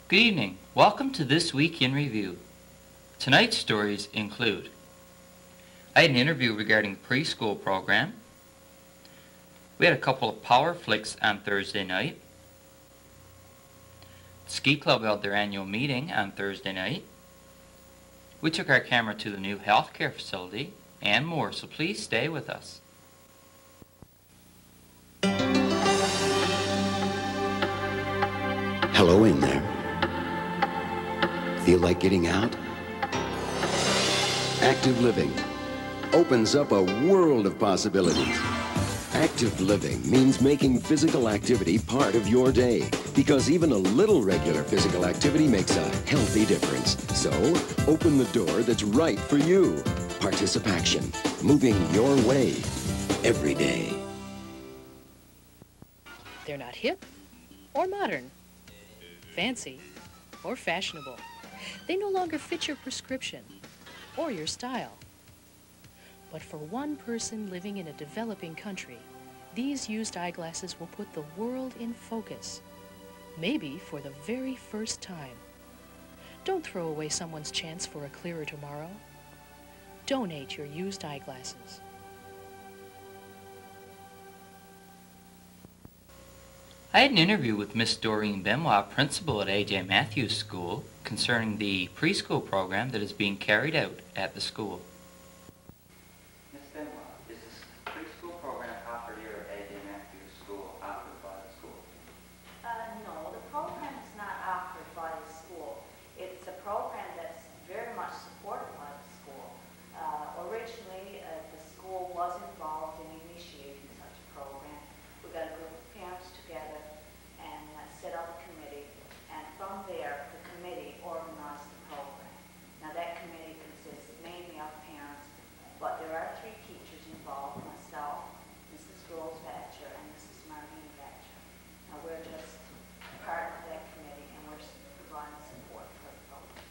Good evening. Welcome to This Week in Review. Tonight's stories include: I had an interview regarding the preschool program. We had a couple of power flicks on Thursday night. The ski club held their annual meeting on Thursday night. We took our camera to the new healthcare facility and more, so please stay with us. Hello in there. Feel like getting out? Active living opens up a world of possibilities. Active living means making physical activity part of your day, because even a little regular physical activity makes a healthy difference. So, open the door that's right for you. Participaction, moving your way every day. They're not hip or modern, fancy or fashionable. They no longer fit your prescription or your style. But for one person living in a developing country, these used eyeglasses will put the world in focus, maybe for the very first time. Don't throw away someone's chance for a clearer tomorrow. Donate your used eyeglasses. I had an interview with Miss Doreen Benoit, principal at A.J. Matthews School, concerning the preschool program that is being carried out at the school. Miss Benoit, is this preschool program offered here at A.J. Matthews School offered by the school? No, the program is not offered by the school. It's a program that's very much supported by the school. Originally, the school was involved in initiating such a program. We got a group of parents together and set up a committee, and from there, the committee organized the program. Now, that committee consists mainly of parents, but there are 3 teachers involved: myself, Mrs. Rose Batcher, and Mrs. Marlene Batcher. Now, we're just part of that committee, and we're providing support for the program.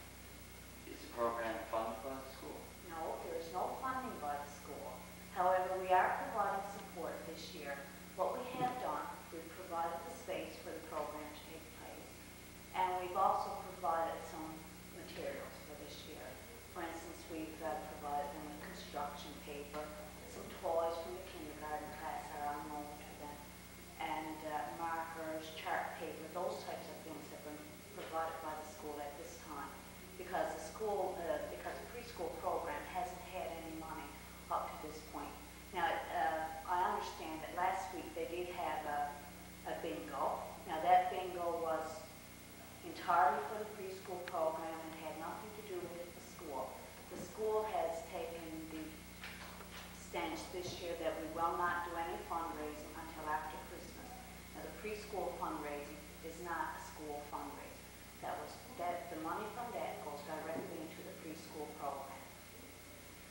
Is the program funded by the school? No, there is no funding by the school. However, we are providing support this year. What we have done, we've provided the space for the program to take place, and we've also provided some materials for this year. For instance, we've provided them with construction paper, some toys from the kindergarten class are unknown to them, and markers, chart paper, those types of things have been provided by the school at this time, because the school, because the preschool program hasn't had any money up to this point. Now, I understand that last week they did have a bingo. Now, that bingo was entirely for the preschool program and had nothing to do with the school. The school has taken the stance this year that we will not do any fundraising until after Christmas. Now, the preschool fundraising is not a school fundraising. The money from that goes directly into the preschool program.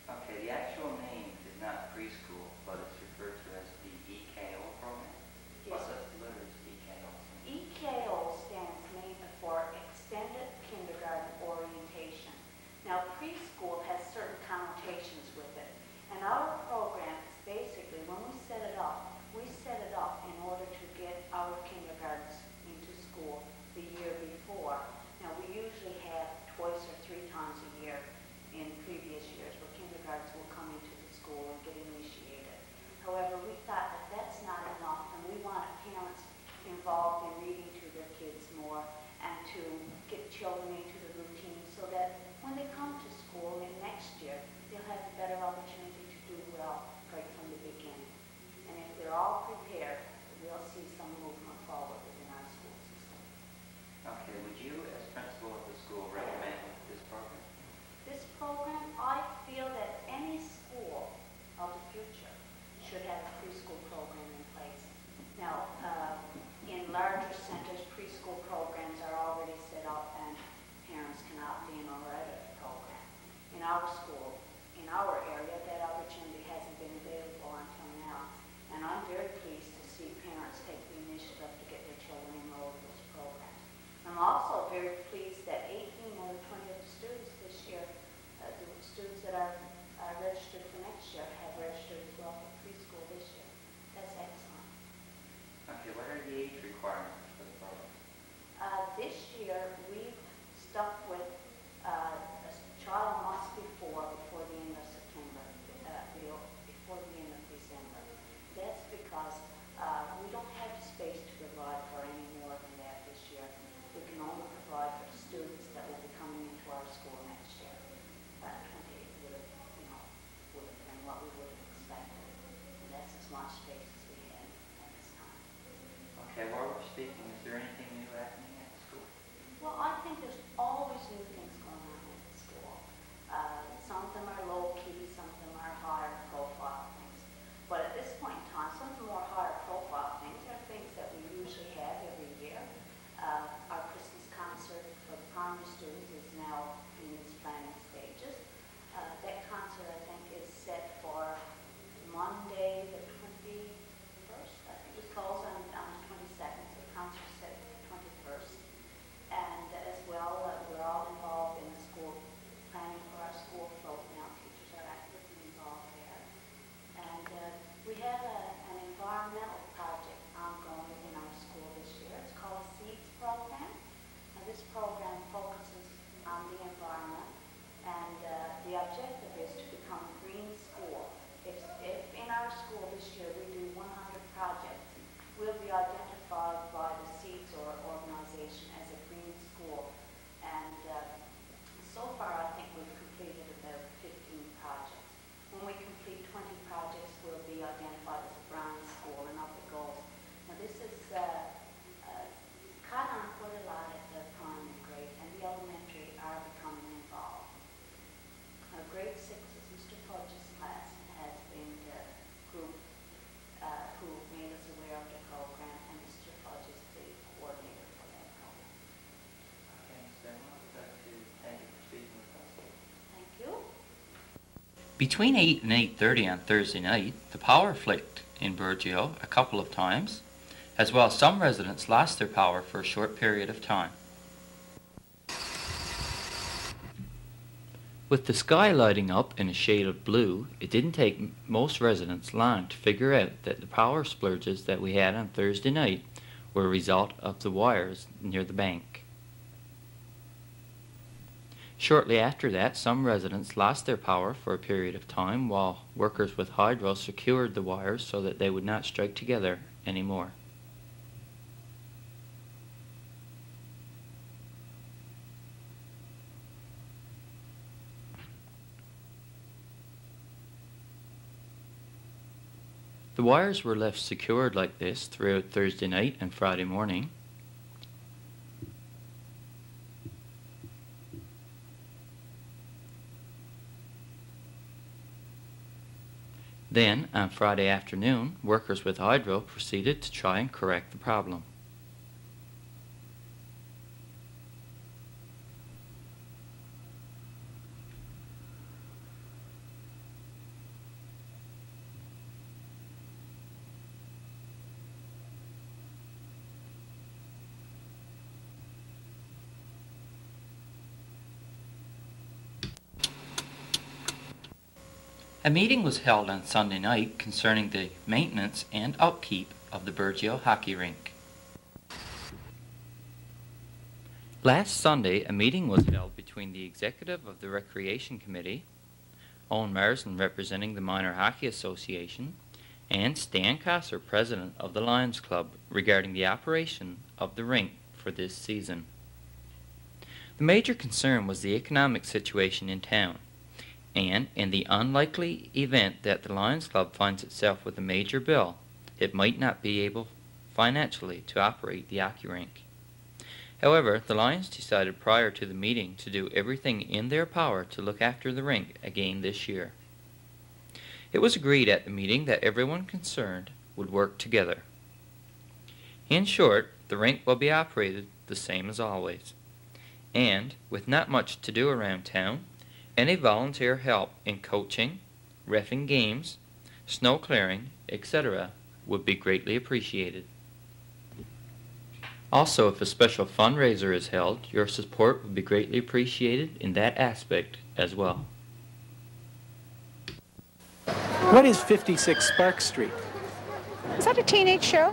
Okay, the actual name is not preschool, but it's referred to as the EKO program. Yes. What's that letters, EKO? EKO stands mainly for Extended Kindergarten Orientation. Now, preschool has certain connotations with it, and our program is basically, when we set it up in order to get our kindergartens into school the year before. Now, we usually have twice or 3 times a year in previous years where kindergartens will come into the school and get initiated. However, we thought that that's not enough, and we wanted parents involved in reading to their kids more and to get children into the routine so that when they come to school in next year, they'll have a better opportunity to do well right from the beginning. And if they're all prepared, we'll see some movement forward within our school system. Okay, would you, as principal of the school, recommend this program? This program, I feel that any school of the future should have a preschool program in place. Now, in larger centers, preschool programs are already set up and parents can opt in or out of the program. In our school, in our area, that opportunity hasn't been available until now. And I'm very pleased to see parents take the initiative to get their children enrolled in this program. I'm also very pleased that 18 of the 20 of the students this year, the students that are registered for next year, have registered as well for preschool this year. That's excellent. Okay, what are the age requirements for the program? This year, we Okay, while we're speaking, is there anything new happening at the school? Well, I think there's always new things going on at the school. Some of them are low-key, some of them are higher profile things. But at this point in time, some of the more higher profile things are things that we usually have every year. Our Christmas concert for the primary students is now in its planning stages. That concert, I think, is set for Monday the 21st. I think it falls on the 22nd, so the concert's set for the 21st. And as well, we're all involved in the school planning for our school float now. Teachers are actively involved there. And we have an environmental project ongoing in our school this year. It's called the SEEDS program. And this program focuses on the environment. And the objective is to become a green school. If in our school this year we do 100 projects, we'll be identified by the SEEDS organization as a green school. And so far I think we've completed about 15 projects. When we complete 20 projects, we'll be identified as a brown school, and up it goes. Now this is caught on quite a lot at the primary grade, and the elementary are becoming involved. Grade 6's Mr. Fudge's class has been the group who made us aware of the program, and Mr. Fudge is the coordinator for that program. Okay, so we'd like to thank you for speaking with us. Thank you. Between 8 and 8:30 on Thursday night, the power flicked in Burgeo a couple of times, as well as some residents lost their power for a short period of time. With the sky lighting up in a shade of blue, it didn't take most residents long to figure out that the power splurges that we had on Thursday night were a result of the wires near the bank. Shortly after that, some residents lost their power for a period of time while workers with hydro secured the wires so that they would not strike together anymore. The wires were left secured like this throughout Thursday night and Friday morning. Then, on Friday afternoon, workers with hydro proceeded to try and correct the problem. A meeting was held on Sunday night concerning the maintenance and upkeep of the Burgeo hockey rink. Last Sunday, a meeting was held between the executive of the Recreation Committee, Owen Marsden representing the Minor Hockey Association, and Stan Kosser, president of the Lions Club, regarding the operation of the rink for this season. The major concern was the economic situation in town, and in the unlikely event that the Lions Club finds itself with a major bill, it might not be able financially to operate the hockey rink. However, the Lions decided prior to the meeting to do everything in their power to look after the rink again this year. It was agreed at the meeting that everyone concerned would work together. In short, the rink will be operated the same as always, and with not much to do around town, any volunteer help in coaching, reffing games, snow clearing, etc. would be greatly appreciated. Also, if a special fundraiser is held, your support would be greatly appreciated in that aspect as well. What is 56 Spark Street? Is that a teenage show?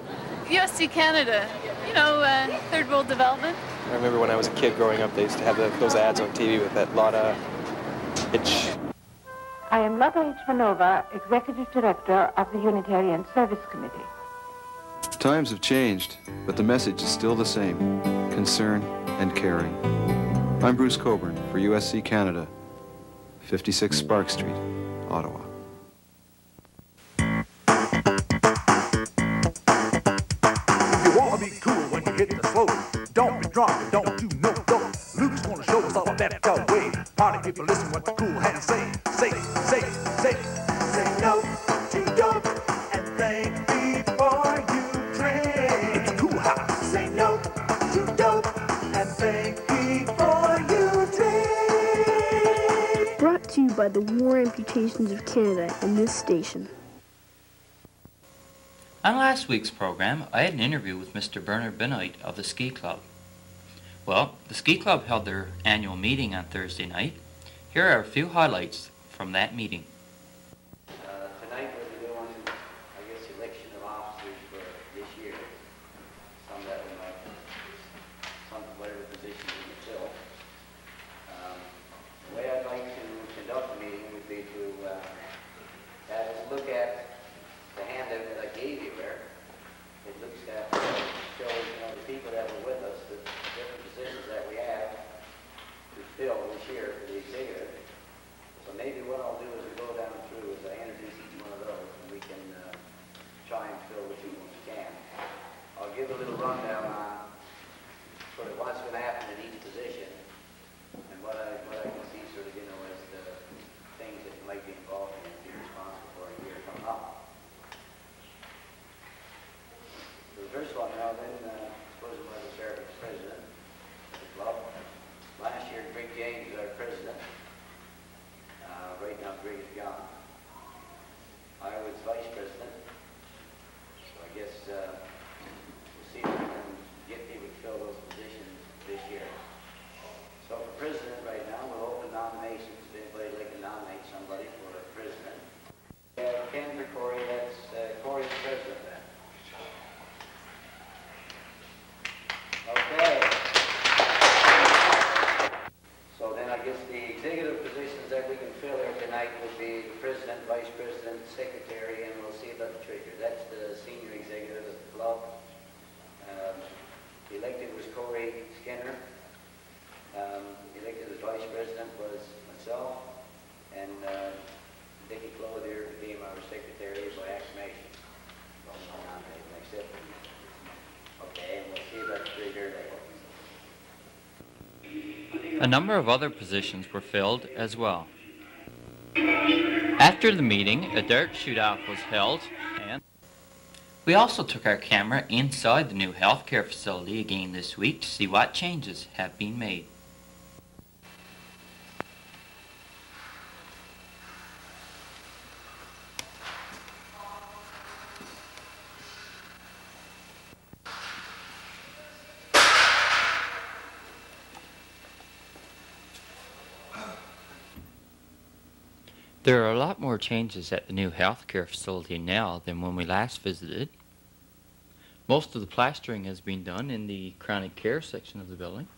USC Canada, you know, third world development. I remember when I was a kid growing up, they used to have those ads on TV with that Lotta Hitch. I am Lotta Hitchmanova, Executive Director of the Unitarian Service Committee. Times have changed, but the message is still the same: concern and caring. I'm Bruce Coburn for USC Canada, 56 Spark Street, Ottawa. You Wanna be cool when you hit the slow. Don't be drunk and don't do no dope. Luke's gonna show us all that way. Party people, listen what the cool hands say. Say no to dope and think before you drink. It's cool house. Say no to dope and think before you drink. Brought to you by the War Amputations of Canada and this station. On last week's program, I had an interview with Mr. Bernard Benoit of the Ski Club. Well, the Ski Club held their annual meeting on Thursday night. Here are a few highlights from that meeting. Tonight we'll be doing, I guess, election of officers for this year. Some that we might, whatever position we can fill. The way I'd like to conduct the meeting would be to have us look at the handout that I gave you there. It looks at, shows, the people that were with us, the different positions that we have to fill this year for the executive. So maybe what I'll do is we go down through as I introduce each one of those, and we can try and fill the two ones we can. I'll give a little rundown on sort of what's going to happen in each position, and what I can see sort of, as the things that you might be involved in and be responsible for a year coming up. So the first one now then, suppose I was serve as president of the club. Last year, Greg James was our president. Right now, Greg is gone. I was vice president. So I guess we'll see if we can get people to fill those positions this year. So for president right now, we'll open nominations. If anybody would like to nominate somebody for president. Ken for Corey, that's Corey's president then. Okay. So then I guess the executive positions that we can fill here tonight would be the president, vice president, secretary, and we'll see about the treasurer. That's the senior executive of the club. Elected was Corey Skinner. Elected as vice president was myself, and Dickie Clothier became our secretary by acclamation. So I'll nominate and accept him. Okay, and we'll see about the treasurer later. A number of other positions were filled as well. After the meeting, a dart shoot-off was held, and we also took our camera inside the new healthcare facility again this week to see what changes have been made. There are a lot more changes at the new healthcare facility now than when we last visited. Most of the plastering has been done in the chronic care section of the building.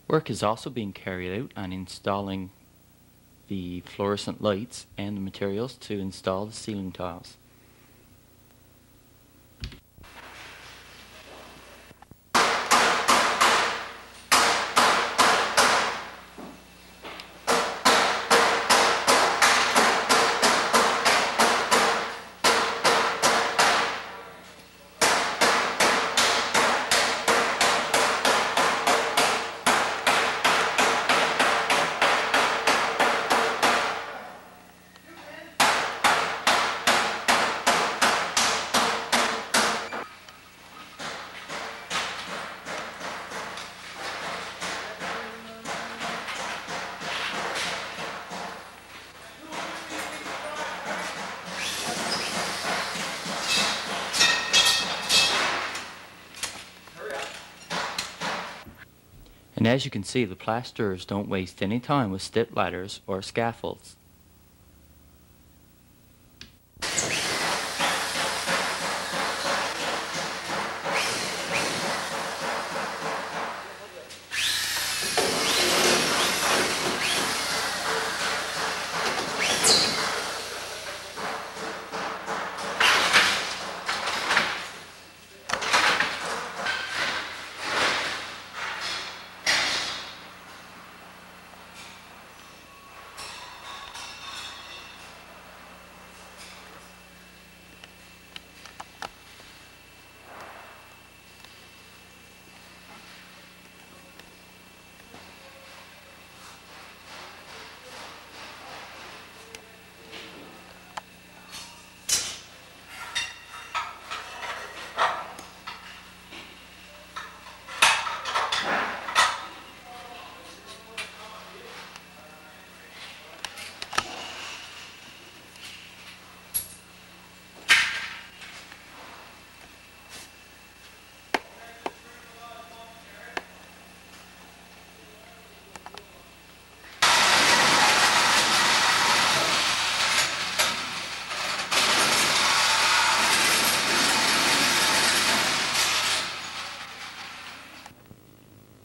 Work is also being carried out on installing the fluorescent lights and the materials to install the ceiling tiles. And as you can see, the plasterers don't waste any time with step ladders or scaffolds.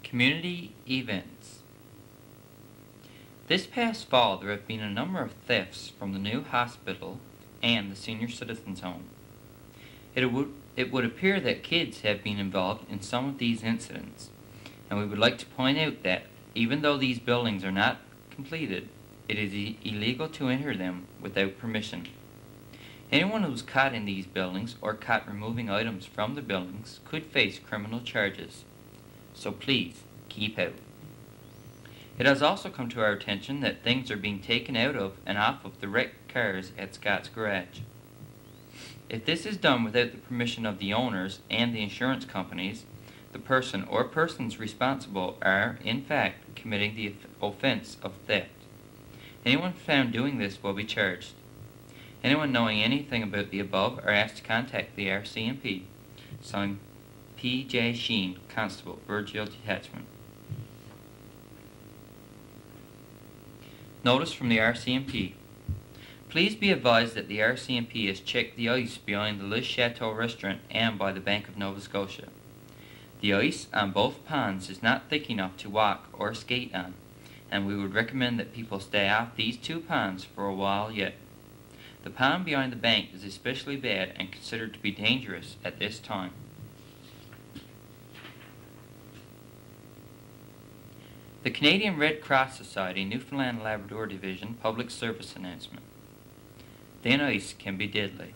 Community events. This past fall there have been a number of thefts from the new hospital and the senior citizens home. It would appear that kids have been involved in some of these incidents, and we would like to point out that even though these buildings are not completed, it is illegal to enter them without permission. Anyone who is caught in these buildings or caught removing items from the buildings could face criminal charges. So please, keep out. It has also come to our attention that things are being taken out of and off of the wrecked cars at Scott's Garage. If this is done without the permission of the owners and the insurance companies, the person or persons responsible are, in fact, committing the offense of theft. Anyone found doing this will be charged. Anyone knowing anything about the above are asked to contact the RCMP. Signed, P.J. Sheen, Constable, Virgil Detachment. Notice from the RCMP. Please be advised that the RCMP has checked the ice behind the Le Chateau restaurant and by the Bank of Nova Scotia. The ice on both ponds is not thick enough to walk or skate on, and we would recommend that people stay off these two ponds for a while yet. The pond behind the bank is especially bad and considered to be dangerous at this time. The Canadian Red Cross Society Newfoundland Labrador Division Public Service Announcement. Thin ice can be deadly.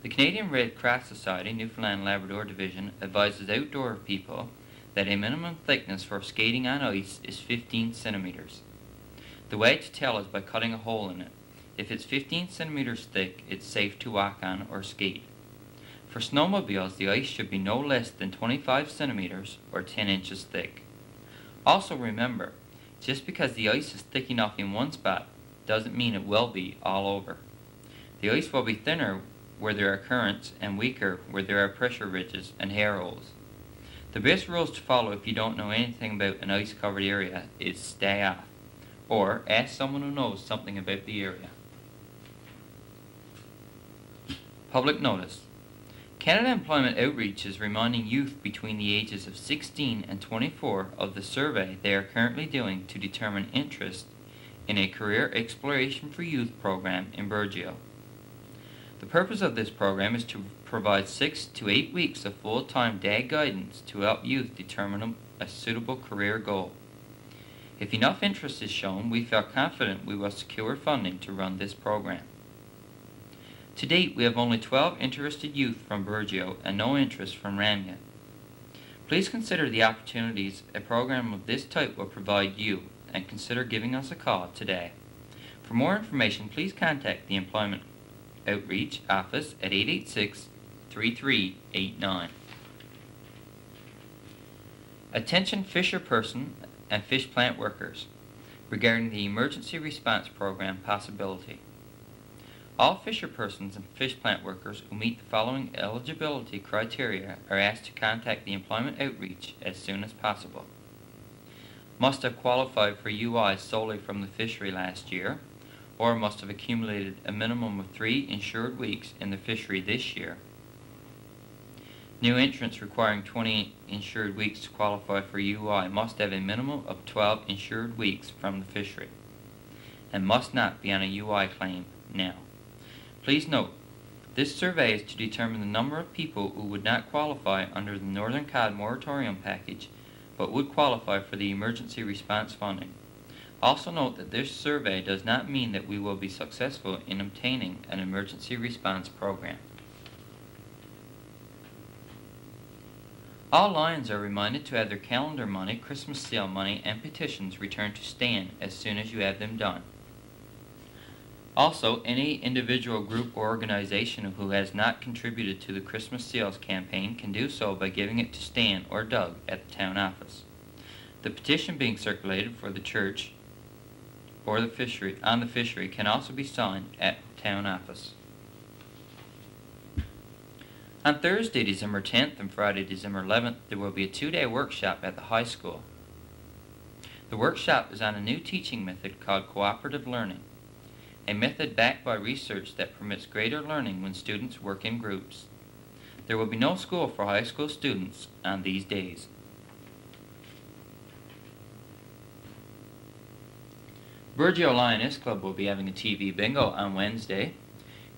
The Canadian Red Cross Society Newfoundland Labrador Division advises outdoor people that a minimum thickness for skating on ice is 15 centimeters. The way to tell is by cutting a hole in it. If it's 15 centimeters thick, it's safe to walk on or skate. For snowmobiles, the ice should be no less than 25 centimeters or 10 inches thick. Also remember, just because the ice is thick enough in one spot doesn't mean it will be all over. The ice will be thinner where there are currents and weaker where there are pressure ridges and hair holes. The best rules to follow if you don't know anything about an ice-covered area is stay off, or ask someone who knows something about the area. Public notice. Canada Employment Outreach is reminding youth between the ages of 16 and 24 of the survey they are currently doing to determine interest in a career exploration for youth program in Burgeo. The purpose of this program is to provide 6 to 8 weeks of full-time day guidance to help youth determine a suitable career goal. If enough interest is shown, we feel confident we will secure funding to run this program. To date, we have only 12 interested youth from Burgeo and no interest from Ramya. Please consider the opportunities a program of this type will provide you and consider giving us a call today. For more information, please contact the Employment Outreach Office at 886-3389. Attention fisher person and fish plant workers regarding the Emergency Response Program possibility. All fisher persons and fish plant workers who meet the following eligibility criteria are asked to contact the Employment Outreach as soon as possible. must have qualified for UI solely from the fishery last year, or must have accumulated a minimum of 3 insured weeks in the fishery this year. New entrants requiring 20 insured weeks to qualify for UI must have a minimum of 12 insured weeks from the fishery, and must not be on a UI claim now. Please note, this survey is to determine the number of people who would not qualify under the Northern Cod Moratorium Package, but would qualify for the emergency response funding. Also note that this survey does not mean that we will be successful in obtaining an emergency response program. All Lions are reminded to have their calendar money, Christmas sale money, and petitions returned to Stan as soon as you have them done. Also, any individual, group, or organization who has not contributed to the Christmas sales campaign can do so by giving it to Stan or Doug at the town office. The petition being circulated for the church or the fishery can also be signed at the town office. On Thursday, December 10th and Friday, December 11th, there will be a 2-day workshop at the high school. The workshop is on a new teaching method called cooperative learning, a method backed by research that permits greater learning when students work in groups. There will be no school for high school students on these days. Burgeo Lioness Club will be having a TV bingo on Wednesday.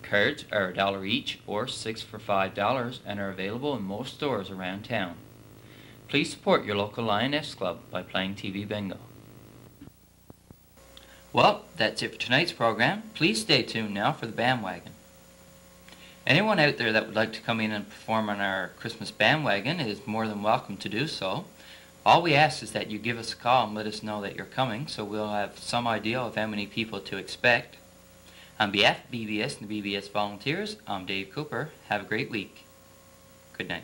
Cards are $1 each or 6 for $5 and are available in most stores around town. Please support your local Lioness Club by playing TV bingo. Well, that's it for tonight's program. Please stay tuned now for the bandwagon. Anyone out there that would like to come in and perform on our Christmas bandwagon is more than welcome to do so. All we ask is that you give us a call and let us know that you're coming, so we'll have some idea of how many people to expect. On behalf of BBS and the BBS volunteers, I'm Dave Cooper. Have a great week. Good night.